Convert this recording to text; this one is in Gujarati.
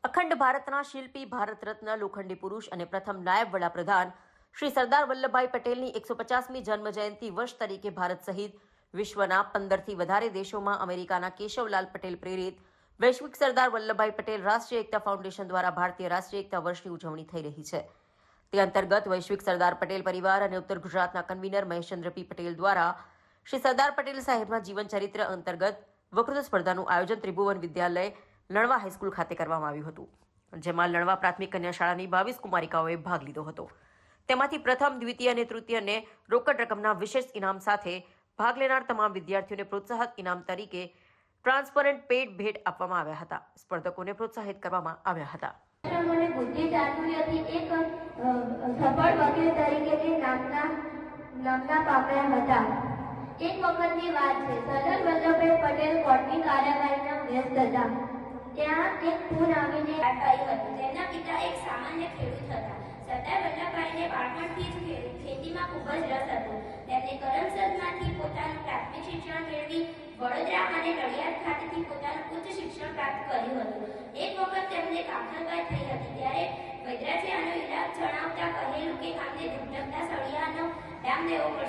અખંડ ભારતના શિલ્પી, ભારત રત્ન, લોખંડી પુરુષ અને પ્રથમ નાયબ વડાપ્રધાન શ્રી સરદાર વલ્લભભાઈ પટેલની 150મી જન્મ જયંતિ વર્ષ તરીકે ભારત સહિત વિશ્વના 15થી વધારે દેશોમાં અમેરિકાના કેશવલાલ પટેલ પ્રેરિત વૈશ્વિક સરદાર વલ્લભભાઈ પટેલ રાષ્ટ્રીય એકતા ફાઉન્ડેશન દ્વારા ભારતીય રાષ્ટ્રીય એકતા વર્ષની ઉજવણી થઈ રહી છે. તે અંતર્ગત વૈશ્વિક સરદાર પટેલ પરિવાર અને ઉત્તર ગુજરાતના કન્વીનર મહેશચંદ્ર પી પટેલ દ્વારા શ્રી સરદાર પટેલ સાહેબના જીવન ચરિત્ર અંતર્ગત વક્તૃત્વ સ્પર્ધાનું આયોજન ત્રિભુવન વિદ્યાલય લણવા હાઈસ્કૂલ ખાતે કરવામાં આવ્યું હતું, જેમાં લણવા પ્રાથમિક કન્યા શાળાની 22 કુમારિકાઓએ ભાગ લીધો હતો. તેમાંથી પ્રથમ, દ્વિતીય અને તૃતીયને રોકડ રકમના વિશેષ ઇનામ સાથે ભાગ લેનાર તમામ વિદ્યાર્થીઓને પ્રોત્સાહક ઇનામ તરીકે ટ્રાન્સપરન્ટ પેડ ભેટ આપવામાં આવ્યા હતા. સ્પર્ધકોને પ્રોત્સાહિત કરવામાં આવ્યા હતા. મને બુદ્ધિ ચાતુર્યથી એક સફળ વકીલ તરીકે નામના પામ્યા હતા. એક વખતની વાત છે, સરદાર વલ્લભભાઈ પટેલ કોર્ટની કાર્યવાહીમાં વ્યસ્ત હતા. ત્યાં એક ફોન આવીને અટકાઈ હતી. તેમના પિતા એક સામાન્ય ખેડૂત હતા. સરદાર વલ્લભભાઈને બાળપણથી જ ખેતીમાં ખૂબ જ રસ હતો. તેમને કરમસદમાંથી પોતાનું પ્રાથમિક શિક્ષણ મેળવી વડોદરા અને નડિયાદ ખાતેથી પોતાનું ઉચ્ચ શિક્ષણ પ્રાપ્ત કર્યું હતું. એક વખત તેમને કામખલબાઈ થઈ હતી, ત્યારે વૈદ્યરાજે આનો ઈલાજ જણાવતા કહેલું કે કામને ધબધબતા સળિયાનો રામદેવો